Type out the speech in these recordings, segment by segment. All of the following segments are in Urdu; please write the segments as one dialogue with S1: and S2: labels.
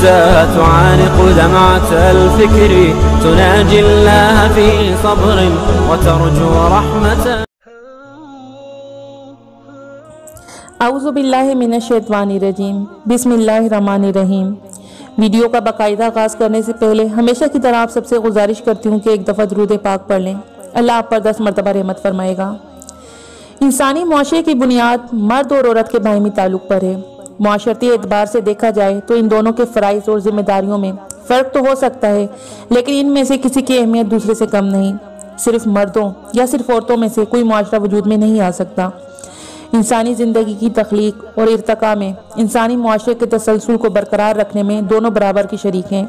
S1: متى تعانق دمعة الفكر تناجي الله في صبر وترجو رحمته.
S2: اعوذ باللہ من الشیطان الرجیم، بسم اللہ الرحمن الرحیم۔ ویڈیو کا باقاعدہ آغاز کرنے سے پہلے ہمیشہ کی طرح آپ سب سے گزارش کرتی ہوں کہ ایک دفعہ درود پاک پڑھ لیں، اللہ آپ پر 10 مرتبہ رحمت فرمائے گا۔ انسانی معاشرے کی بنیاد مرد اور عورت کے باہمی تعلق پر ہے۔ معاشرتی اعتبار سے دیکھا جائے تو ان دونوں کے فرائض اور ذمہ داریوں میں فرق تو ہو سکتا ہے، لیکن ان میں سے کسی کی اہمیت دوسرے سے کم نہیں۔ صرف مردوں یا صرف عورتوں میں سے کوئی معاشرہ وجود میں نہیں آ سکتا۔ انسانی زندگی کی تخلیق اور ارتقاء میں انسانی معاشرے کے تسلسل کو برقرار رکھنے میں دونوں برابر کی شریک ہیں،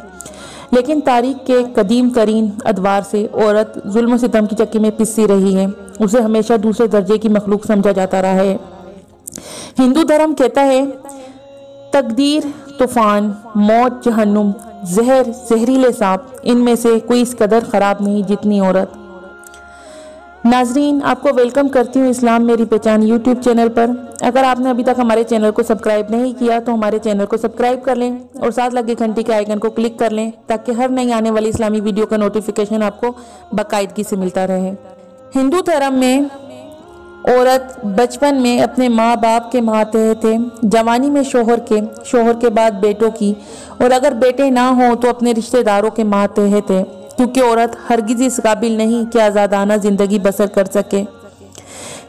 S2: لیکن تاریخ کے قدیم ترین ادوار سے عورت ظلم و ستم کی چکی میں پسی رہی ہے، اسے ہمیشہ دوسرے درجے کی مخلوق سمجھا جاتا رہا ہے۔ ہندو دھرم کہتا ہے تقدیر، طوفان، موت، جہنم، زہر، زہریلے سانپ، ان میں سے کوئی اس قدر خراب نہیں جتنی عورت۔ ناظرین، آپ کو ویلکم کرتی ہوں اسلام میری پہچان یوٹیوب چینل پر۔ اگر آپ نے ابھی تک ہمارے چینل کو سبسکرائب نہیں کیا تو ہمارے چینل کو سبسکرائب کر لیں اور ساتھ لگے گھنٹی کے آئیکن کو کلک کر لیں تاکہ ہر نئی آنے والی اسلامی ویڈیو کا نوٹیفیکیشن آپ کو باقاعدگی سے ملتا رہے۔ ہندو دھرم میں عورت بچپن میں اپنے ماں باپ کے ماتحت ہے، جوانی میں شوہر کے بعد بیٹوں کی، اور اگر بیٹے نہ ہوں تو اپنے رشتہ داروں کے ماتحت ہے، کیونکہ عورت ہرگز اس قابل نہیں کہ آزادانہ زندگی بسر کر سکے۔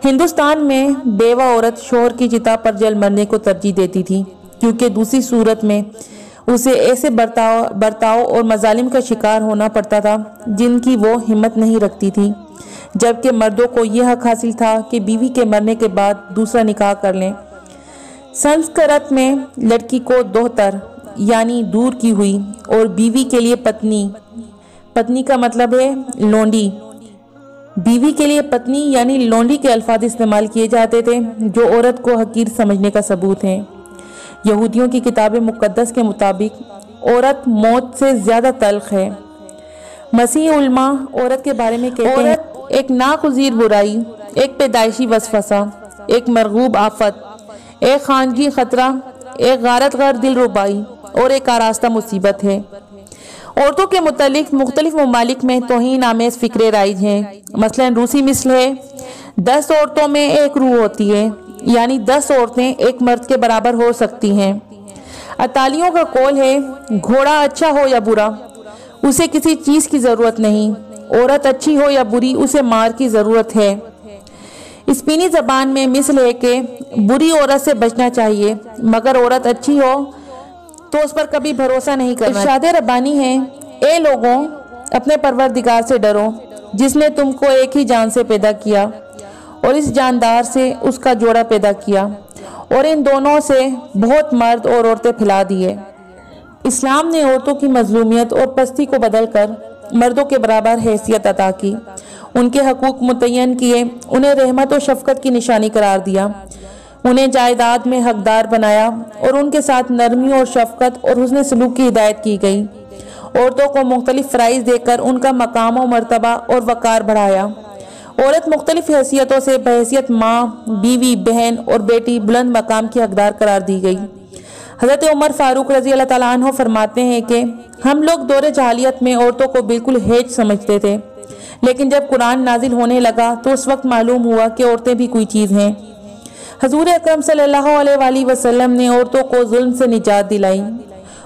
S2: ہندوستان میں بیوہ عورت شوہر کی چتا پر جل مرنے کو ترجیح دیتی تھی، کیونکہ دوسری صورت میں اسے ایسے برتاؤ اور مظالم کا شکار ہونا پڑتا تھا جن کی وہ ہمت نہیں رکھتی تھی، جبکہ مردوں کو یہ حق حاصل تھا کہ بیوی کے مرنے کے بعد دوسرا نکاح کر لیں۔ سنسکرت میں لڑکی کو دوہتر یعنی دور کی ہوئی اور بیوی کے لیے پتنی کا مطلب ہے لونڈی، بیوی کے لیے پتنی یعنی لونڈی کے الفاظ استعمال کیے جاتے تھے جو عورت کو حقیر سمجھنے کا ثبوت ہے۔ یہودیوں کی کتاب مقدس کے مطابق عورت موت سے زیادہ تلخ ہے۔ مسیحی علماء عورت کے بارے میں کہتے ہیں ایک ناگزیر برائی، ایک پیدائشی وسوسہ، ایک مرغوب آفت، ایک خانگی خطرہ، ایک غارت غر دل ربائی اور ایک آراستہ مصیبت ہے۔ عورتوں کے متعلق مختلف ممالک میں توہین آمیز فکرے رائج ہیں۔ مثلا روسی مثل ہے 10 عورتوں میں ایک روح ہوتی ہے، یعنی 10 عورتیں ایک مرد کے برابر ہو سکتی ہیں۔ اطالیوں کا قول ہے گھوڑا اچھا ہو یا برا اسے کسی چیز کی ضرورت نہیں، عورت اچھی ہو یا بری اسے مار کی ضرورت ہے۔ اسپینی زبان میں مثل ہے کہ بری عورت سے بچنا چاہیے مگر عورت اچھی ہو تو اس پر کبھی بھروسہ نہیں کرنا۔ ارشاد ربانی ہے اے لوگوں اپنے پروردگار سے ڈرو جس نے تم کو ایک ہی جان سے پیدا کیا اور اس جاندار سے اس کا جوڑا پیدا کیا اور ان دونوں سے بہت مرد اور عورتیں پھیلا دیے۔ اسلام نے عورتوں کی مظلومیت اور پستی کو بدل کر مردوں کے برابر حیثیت عطا کی، ان کے حقوق متعین کیے، انہیں رحمت و شفقت کی نشانی قرار دیا، انہیں جائیداد میں حقدار بنایا اور ان کے ساتھ نرمی اور شفقت اور حسن سلوک کی ہدایت کی گئی۔ عورتوں کو مختلف فرائض دے کر ان کا مقام و مرتبہ اور وقار بڑھایا۔ عورت مختلف حیثیتوں سے بحیثیت ماں، بیوی، بہن اور بیٹی بلند مقام کی حقدار قرار دی گئی۔ حضرت عمر فاروق رضی اللہ تعالیٰ عنہ فرماتے ہیں کہ ہم لوگ دور جاہلیت میں عورتوں کو بالکل ہیچ سمجھتے تھے، لیکن جب قرآن نازل ہونے لگا تو اس وقت معلوم ہوا کہ عورتیں بھی کوئی چیز ہیں۔ حضور اکرم صلی اللہ علیہ وآلہ وسلم نے عورتوں کو ظلم سے نجات دلائی،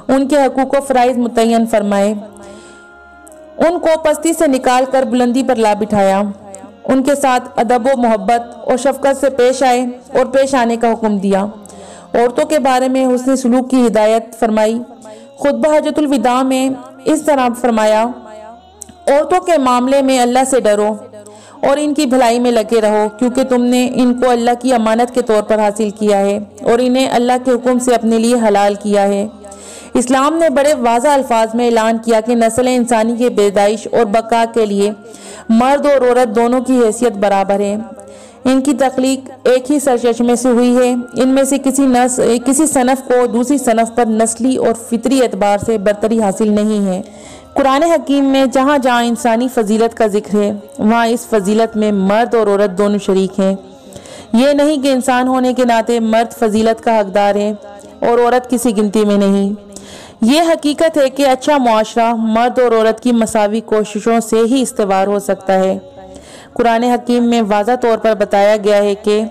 S2: ان کے حقوق و فرائض متعین فرمائے، ان کو پستی سے نکال کر بلندی پر لا بٹھایا، ان کے ساتھ ادب و محبت اور شفقت سے پیش آئے اور پیش آنے کا حکم دیا۔ عورتوں کے بارے میں حسن سلوک کی ہدایت فرمائی۔ خطبہ حجۃ الوداع میں اس طرح فرمایا عورتوں کے معاملے میں اللہ سے ڈرو اور ان کی بھلائی میں لگے رہو، کیونکہ تم نے ان کو اللہ کی امانت کے طور پر حاصل کیا ہے اور انہیں اللہ کے حکم سے اپنے لیے حلال کیا ہے۔ اسلام نے بڑے واضح الفاظ میں اعلان کیا کہ نسل انسانی کی پیدائش اور بقا کے لیے مرد اور عورت دونوں کی حیثیت برابر ہے، ان کی تخلیق ایک ہی سرچشمے سے ہوئی ہے، ان میں سے کسی صنف کو دوسری صنف پر نسلی اور فطری اعتبار سے برتری حاصل نہیں ہے۔ قرآن حکیم میں جہاں جہاں انسانی فضیلت کا ذکر ہے وہاں اس فضیلت میں مرد اور عورت دونوں شریک ہیں۔ یہ نہیں کہ انسان ہونے کے ناطے مرد فضیلت کا حقدار ہے اور عورت کسی گنتی میں نہیں۔ یہ حقیقت ہے کہ اچھا معاشرہ مرد اور عورت کی مساوی کوششوں سے ہی استوار ہو سکتا ہے۔ قرآن حکیم میں واضح طور پر بتایا گیا ہے کہ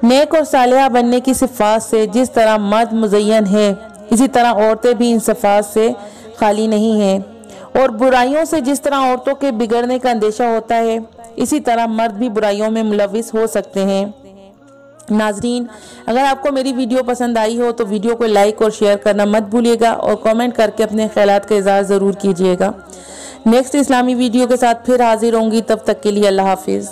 S2: نیک اور صالحہ بننے کی صفات سے جس طرح مرد مزین ہے، اسی طرح عورتیں بھی ان صفات سے خالی نہیں ہیں، اور برائیوں سے جس طرح عورتوں کے بگڑنے کا اندیشہ ہوتا ہے، اسی طرح مرد بھی برائیوں میں ملوث ہو سکتے ہیں۔ ناظرین، اگر آپ کو میری ویڈیو پسند آئی ہو تو ویڈیو کو لائک اور شیئر کرنا مت بھولیے گا، اور کامنٹ کر کے اپنے خیالات کا اظہار ضرور کیجیے گا۔ نیکسٹ اسلامی ویڈیو کے ساتھ پھر حاضر ہوں گی، تب تک کے لیے اللہ حافظ۔